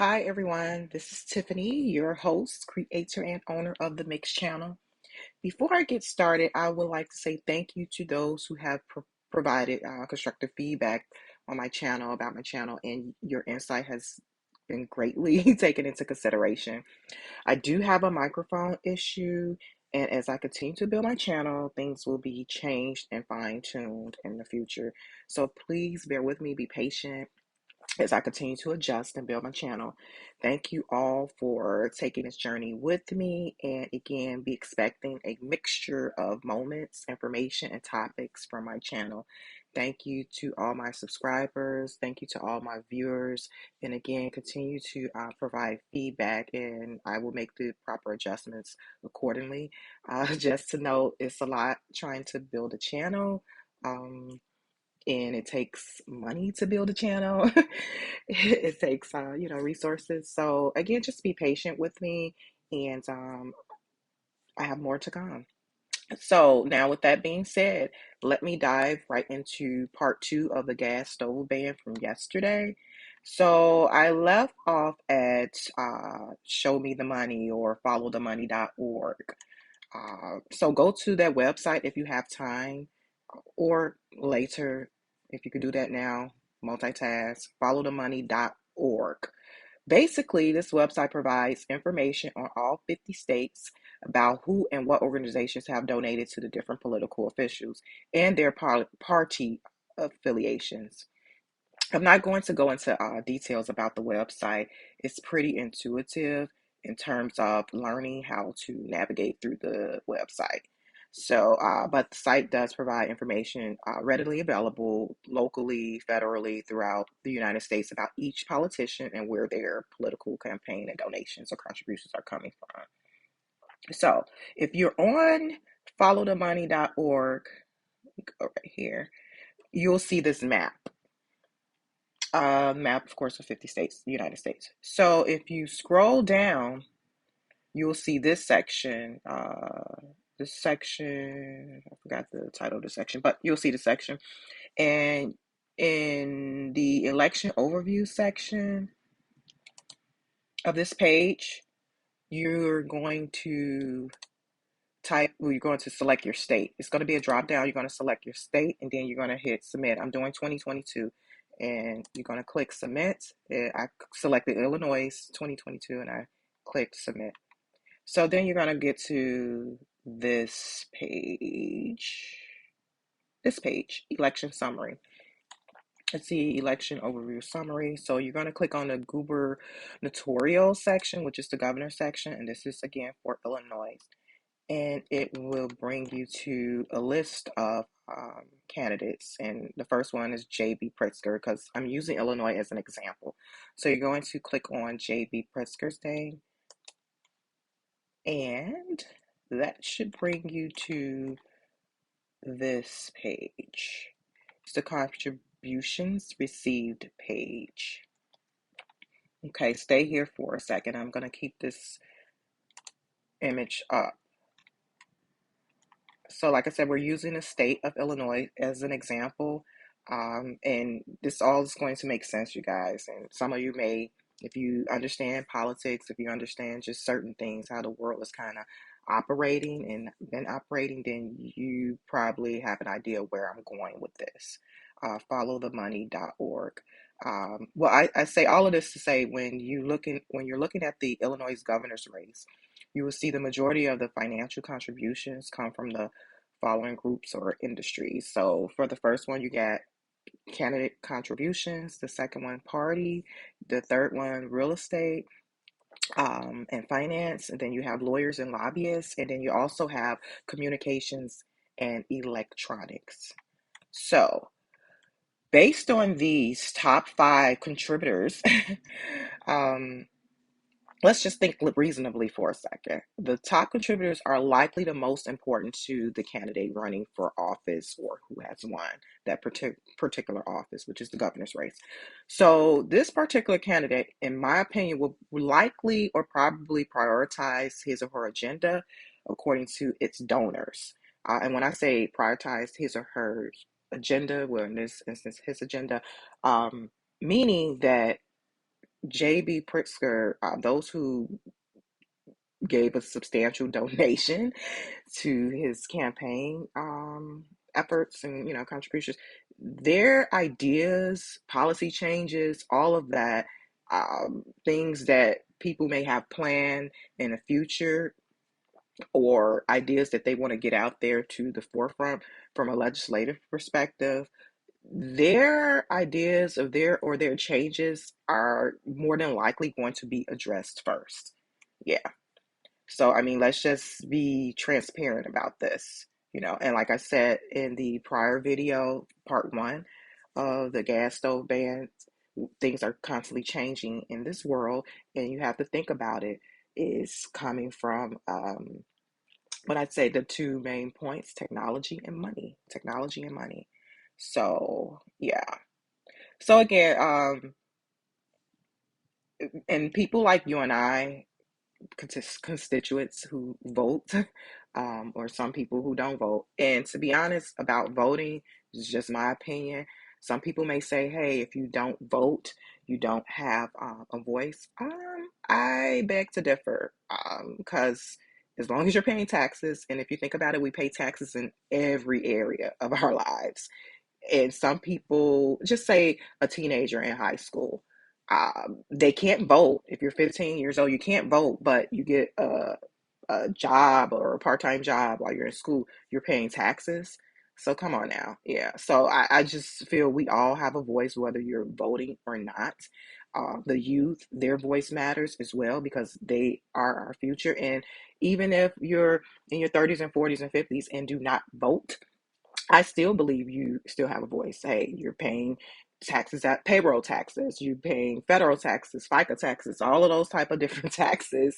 Hi, everyone. This is Tiffany, your host, creator, and owner of the Mix channel. Before I get started, I would like to say thank you to those who have provided constructive feedback on my channel, about my channel, and your insight has been greatly taken into consideration. I do have a microphone issue, and as I continue to build my channel, things will be changed and fine tuned in the future. So please bear with me, be patient as I continue to adjust and build my channel. Thank you all for taking this journey with me. And again, be expecting a mixture of moments, information, and topics from my channel. Thank you to all my subscribers. Thank you to all my viewers. And again, continue to provide feedback, and I will make the proper adjustments accordingly. Just to note, it's a lot trying to build a channel. And it takes money to build a channel. It takes resources. So again, just be patient with me, and I have more to come. So now, with that being said, let me dive right into part two of the gas stove ban from yesterday. So I left off at show me the money or followthemoney.org. So go to that website if you have time, or later, if you could do that now, multitask, followthemoney.org. Basically, this website provides information on all 50 states about who and what organizations have donated to the different political officials and their party affiliations. I'm not going to go into details about the website. It's pretty intuitive in terms of learning how to navigate through the website. So, but the site does provide information readily available locally, federally, throughout the United States about each politician and where their political campaign and donations or contributions are coming from. So, if you're on followthemoney.org, go right here, you'll see this map, of course, of 50 states, the United States. So if you scroll down, you'll see this section. I forgot the title of the section, but you'll see the section. And in the election overview section of this page, you're going to you're going to select your state. It's going to be a drop down. You're going to select your state, and then you're going to hit submit. I'm doing 2022, and you're going to click submit. I selected Illinois 2022, and I clicked submit. So then you're going to get to this page. Election summary. Let's see, election overview summary. So you're going to click on the gubernatorial section, which is the governor section, and this is again for Illinois. And it will bring you to a list of candidates. And the first one is J.B. Pritzker, because I'm using Illinois as an example. So you're going to click on J.B. Pritzker's name, and that should bring you to this page. It's the contributions received page. Okay, stay here for a second. I'm going to keep this image up. So like I said, we're using the state of Illinois as an example. And this all is going to make sense, you guys. And some of you may, if you understand politics, if you understand just certain things, how the world is kind of operating and been operating, then you probably have an idea where I'm going with this. Followthemoney.org. I say all of this to say when you're looking at the Illinois governor's race, you will see the majority of the financial contributions come from the following groups or industries. So for the first one, you got candidate contributions, the second one, party, the third one, real estate, and finance, and then you have lawyers and lobbyists, and then you also have communications and electronics. So based on these top five contributors, um, let's just think reasonably for a second. The top contributors are likely the most important to the candidate running for office or who has won that particular office, which is the governor's race. So this particular candidate, in my opinion, will likely or probably prioritize his or her agenda according to its donors. And when I say prioritize his or her agenda, well, in this instance, his agenda, meaning that J.B. Pritzker, those who gave a substantial donation to his campaign efforts and contributions, their ideas, policy changes, all of that, things that people may have planned in the future, or ideas that they want to get out there to the forefront from a legislative perspective, their ideas of their changes are more than likely going to be addressed first. Yeah. So, I mean, let's just be transparent about this, And like I said in the prior video, part one of the gas stove ban, things are constantly changing in this world, and you have to think about it is coming from, what I'd say the two main points: technology and money. Technology and money. So, yeah. So again, and people like you and I, constituents who vote, or some people who don't vote. And to be honest about voting, this is just my opinion. Some people may say, hey, if you don't vote, you don't have a voice. I beg to differ, because as long as you're paying taxes, and if you think about it, we pay taxes in every area of our lives. And some people, just say a teenager in high school, they can't vote. If you're 15 years old, you can't vote, but you get a job or a part-time job while you're in school, you're paying taxes. So come on now. Yeah. So I just feel we all have a voice, whether you're voting or not. The youth, their voice matters as well, because they are our future. And even if you're in your 30s and 40s and 50s and do not vote, I still believe you still have a voice. Hey, you're paying taxes, at payroll taxes, you're paying federal taxes, FICA taxes, all of those type of different taxes.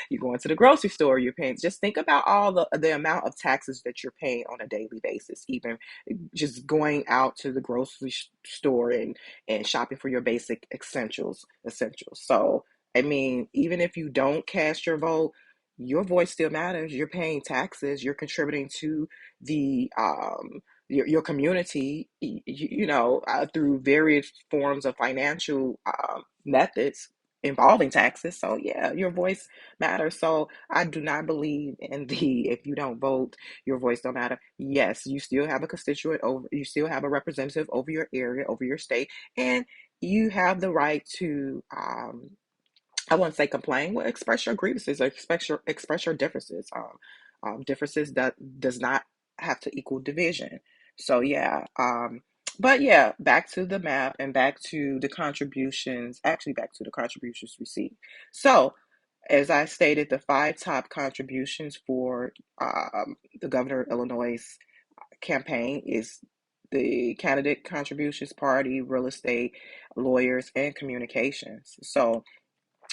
You go into the grocery store, you're paying. Just think about all the amount of taxes that you're paying on a daily basis. Even just going out to the grocery store and shopping for your basic essentials. So I mean, even if you don't cast your vote, your voice still matters. You're paying taxes. You're contributing to the your community, through various forms of financial methods involving taxes. So yeah, your voice matters. So I do not believe in the if you don't vote, your voice don't matter. Yes, you still have a constituent over, you still have a representative over your area, over your state, and you have the right to I wouldn't say complain. Well, express your grievances, or express your differences. Differences that does not have to equal division. So yeah. But yeah, back to the map and back to the contributions. Actually, back to the contributions received. So, as I stated, the five top contributions for the governor of Illinois' campaign is the candidate contributions, party, real estate, lawyers, and communications. So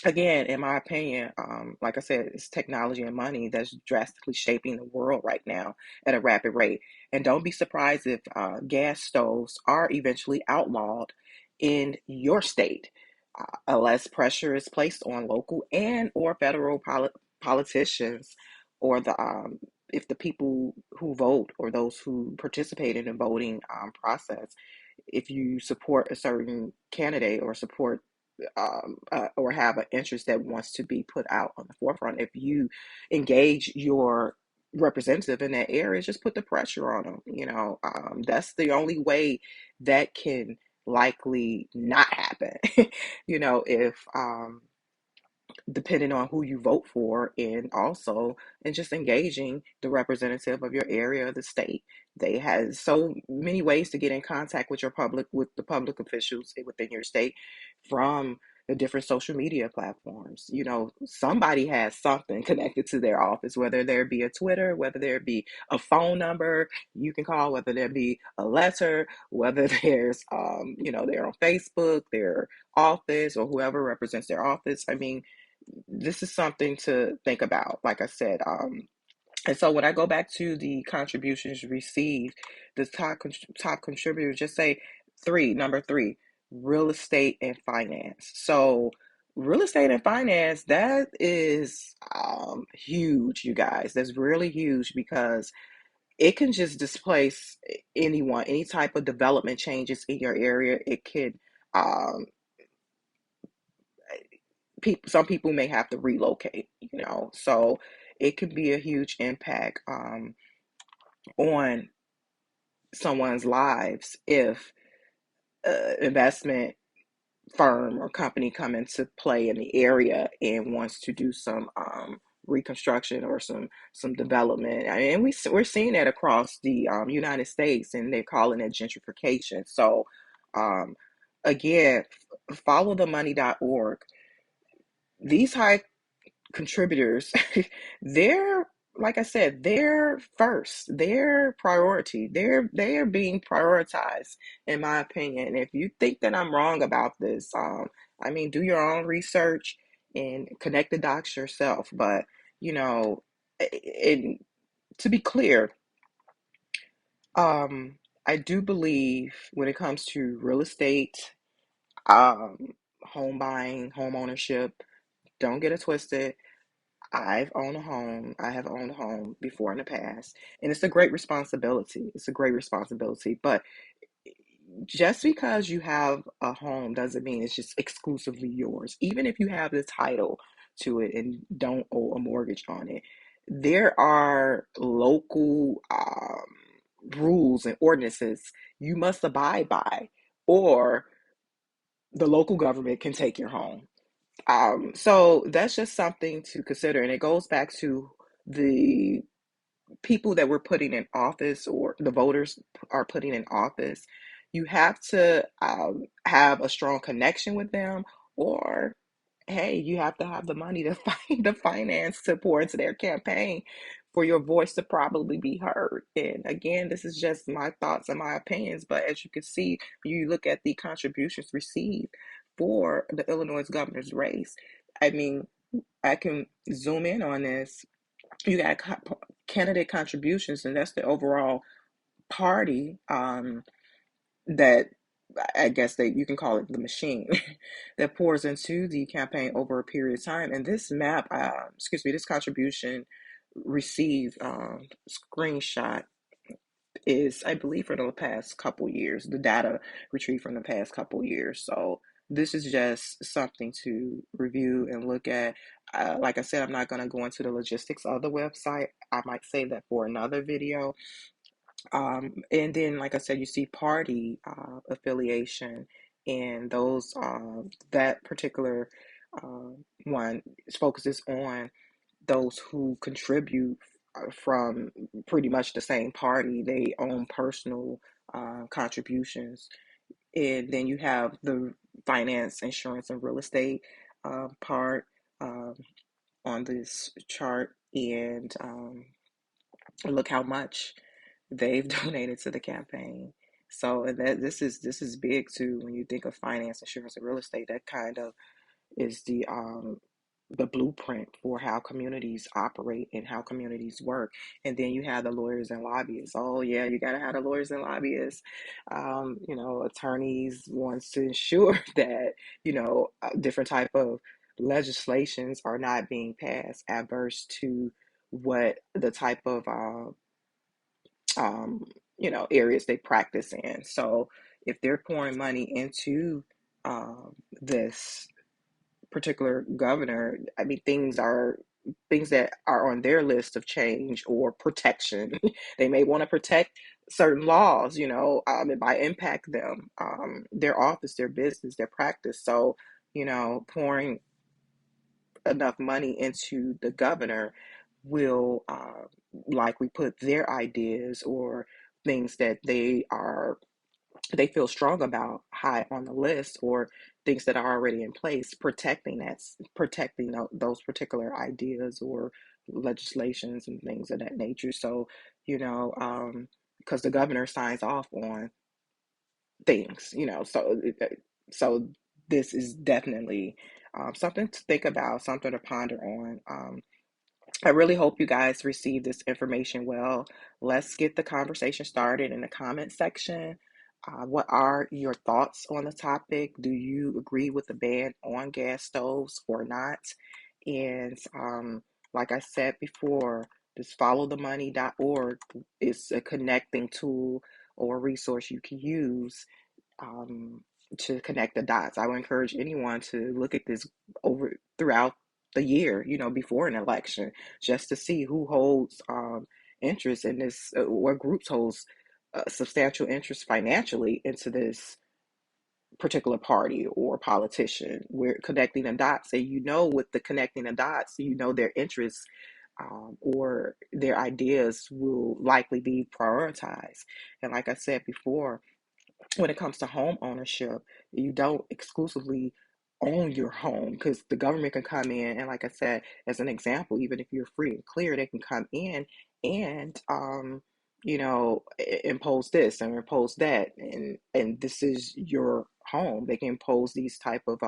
again, in my opinion, like I said, it's technology and money that's drastically shaping the world right now at a rapid rate. And don't be surprised if gas stoves are eventually outlawed in your state, unless pressure is placed on local and or federal politicians, or the if the people who vote, or those who participate in the voting process, if you support a certain candidate, or support or have an interest that wants to be put out on the forefront, if you engage your representative in that area, just put the pressure on them. That's the only way that can likely not happen. If depending on who you vote for, and also and just engaging the representative of your area or the state. They have so many ways to get in contact with the public officials within your state, from the different social media platforms. Somebody has something connected to their office, whether there be a Twitter, whether there be a phone number you can call, whether there be a letter, whether there's they're on Facebook, their office, or whoever represents their office. I mean, this is something to think about, like I said. And so when I go back to the contributions received, the top contributors, just say number three, real estate and finance. So real estate and finance, that is huge, you guys. That's really huge, because it can just displace anyone, any type of development changes in your area. It could um, some people may have to relocate, so it could be a huge impact on someone's lives if investment firm or company come into play in the area and wants to do some reconstruction or some development. I mean, we're seeing that across the United States, and they're calling it gentrification. So um, again, follow the money.org. These high contributors, they're, like I said, they're first, they're priority, they are being prioritized, in my opinion. If you think that I'm wrong about this, I mean, do your own research and connect the dots yourself. But you know and to be clear, um I do believe when it comes to real estate, um home buying, home ownership, don't get it twisted. I've owned a home. I have owned a home before in the past, and it's a great responsibility. It's a great responsibility. But just because you have a home doesn't mean it's just exclusively yours. Even if you have the title to it and don't owe a mortgage on it, there are local rules and ordinances you must abide by, or the local government can take your home. So that's just something to consider. And it goes back to the people that we're putting in office, or the voters are putting in office. You have to have a strong connection with them, or hey, you have to have the money to find the finance to pour into their campaign for your voice to probably be heard. And again, this is just my thoughts and my opinions, but as you can see, you look at the contributions received for the Illinois governor's race. I mean, I can zoom in on this. You got candidate contributions, and that's the overall party, that I guess that you can call it the machine that pours into the campaign over a period of time. And this map, this contribution received screenshot is, I believe, for the past couple years, the data retrieved from the past couple years. So this is just something to review and look at. Like I said, I'm not going to go into the logistics of the website. I might save that for another video. And then, like I said, you see party affiliation, and those that particular one focuses on those who contribute from pretty much the same party. They own personal contributions. And then you have the finance, insurance, and real estate part um, on this chart. And look how much they've donated to the campaign. So, and that this is big too when you think of finance, insurance, and real estate. That kind of is the blueprint for how communities operate and how communities work. And then you have the lawyers and lobbyists. Oh yeah, you got to have the lawyers and lobbyists. Attorneys wants to ensure that different type of legislations are not being passed adverse to what the type of areas they practice in. So if they're pouring money into this particular governor, I mean, things that are on their list of change or protection. They may want to protect certain laws, it might impact them, their office, their business, their practice. So, pouring enough money into the governor will likely put their ideas or things that they feel strong about high on the list, or things that are already in place, protecting those particular ideas or legislations and things of that nature. So because the governor signs off on things, so this is definitely something to think about, something to ponder on. I really hope you guys receive this information well. Let's get the conversation started in the comment section. What are your thoughts on the topic? Do you agree with the ban on gas stoves or not? And like I said before, just followthemoney.org is a connecting tool or resource you can use. to connect the dots. I would encourage anyone to look at this over throughout the year, before an election, just to see who holds interest in this, what groups holds substantial interest financially into this particular party or politician. We're connecting the dots, and with the connecting the dots, their interests or their ideas will likely be prioritized. And like I said before, when it comes to home ownership, you don't exclusively own your home, because the government can come in and, like I said, as an example, even if you're free and clear, they can come in and impose this and impose that, and this is your home. They can impose these type of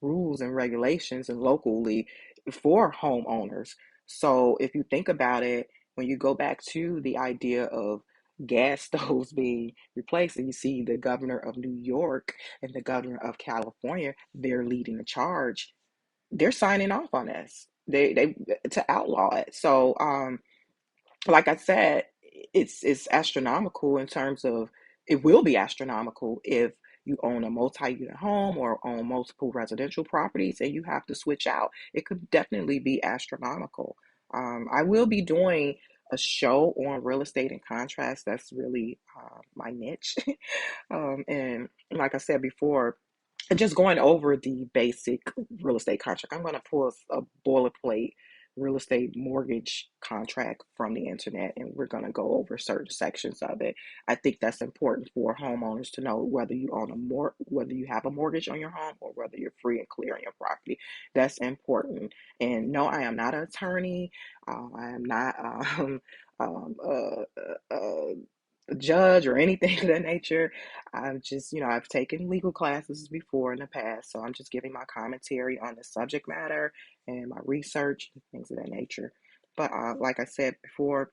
rules and regulations and locally for homeowners. So if you think about it, when you go back to the idea of gas stoves being replaced, and you see the governor of New York and the governor of California, they're leading the charge. They're signing off on this. They to outlaw it. So like I said, it's astronomical in terms of, it will be astronomical if you own a multi-unit home or own multiple residential properties and you have to switch out. It could definitely be astronomical. I will be doing a show on real estate and contracts. That's really my niche. And like I said before, just going over the basic real estate contract. I'm going to pull a boilerplate real estate mortgage contract from the internet, and we're going to go over certain sections of it. I think that's important for homeowners to know whether you own whether you have a mortgage on your home or whether you're free and clear on your property. That's important. And no, I am not an attorney. I am not um, a judge or anything of that nature. I'm just, I've taken legal classes before in the past, so I'm just giving my commentary on the subject matter and my research and things of that nature. But like I said before,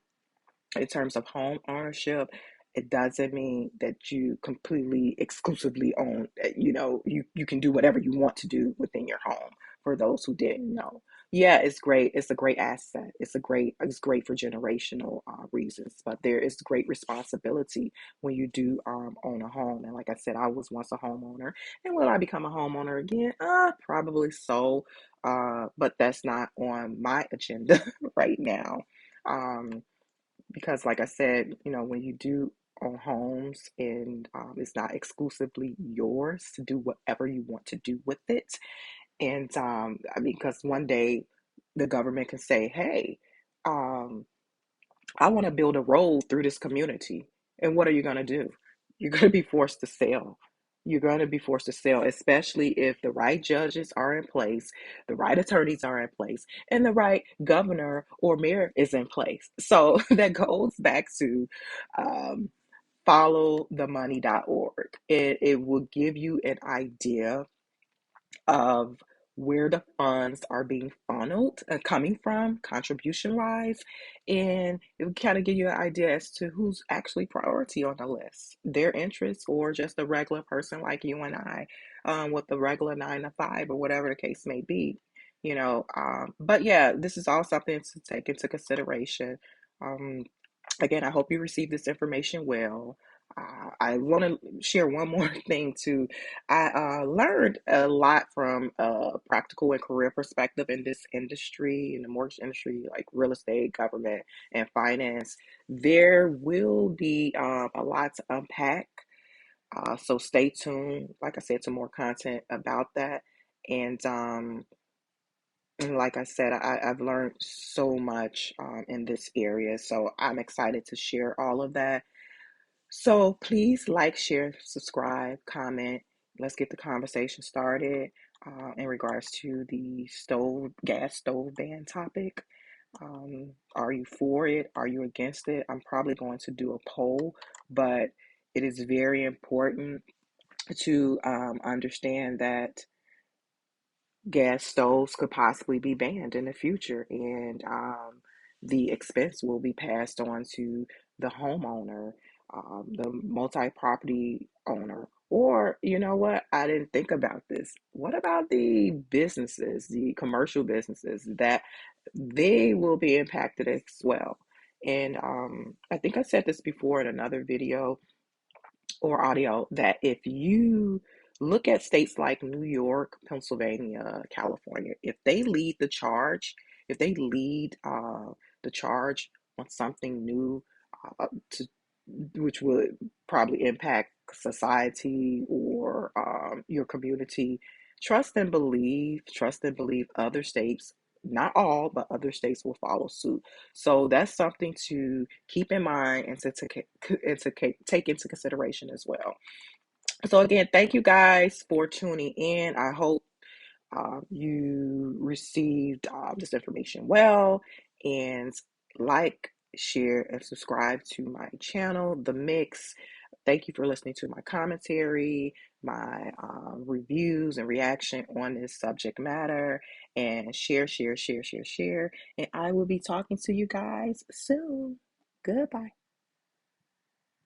in terms of home ownership, it doesn't mean that you completely exclusively own, you can do whatever you want to do within your home. For those who didn't know, yeah, it's great. It's a great asset. It's great for generational reasons, but there is great responsibility when you do own a home. And like I said, I was once a homeowner, and will I become a homeowner again? Probably so, but that's not on my agenda right now. Um, because like I said, when you do own homes, and it's not exclusively yours to do whatever you want to do with it. And I mean, because one day the government can say, hey, um, I want to build a road through this community. And what are you going to do? You're going to be forced to sell. You're going to be forced to sell, especially if the right judges are in place, the right attorneys are in place, and the right governor or mayor is in place. So that goes back to um, followthemoney.org. It will give you an idea of where the funds are being funneled, coming from, contribution wise, and it would kind of give you an idea as to who's actually priority on the list, their interests, or just a regular person like you and I, with a regular 9 to 5 or whatever the case may be. But yeah, this is all something to take into consideration. Um, Again, I hope you receive this information well. I want to share one more thing too. I learned a lot from a practical and career perspective in this industry, in the mortgage industry, like real estate, government, and finance. There will be a lot to unpack. So stay tuned, like I said, to more content about that. And like I said, I've learned so much in this area. So I'm excited to share all of that. So please like, share, subscribe, comment. Let's get the conversation started in regards to the gas stove ban topic. Are you for it? Are you against it? I'm probably going to do a poll, but it is very important to understand that gas stoves could possibly be banned in the future, and the expense will be passed on to the homeowner, the multi-property owner. Or, you know what? I didn't think about this. What about the businesses, the commercial businesses, that they will be impacted as well? And I think I said this before in another video or audio, that if you Look at states like New York, Pennsylvania, California. If they lead the charge, if they lead the charge on something new, to which would probably impact society or your community, trust and believe other states, not all, but other states will follow suit. So that's something to keep in mind and to take into consideration as well. So again, thank you guys for tuning in. I hope you received this information well, and like, share, and subscribe to my channel, The Mix. Thank you for listening to my commentary, my reviews and reaction on this subject matter, and share. And I will be talking to you guys soon. Goodbye.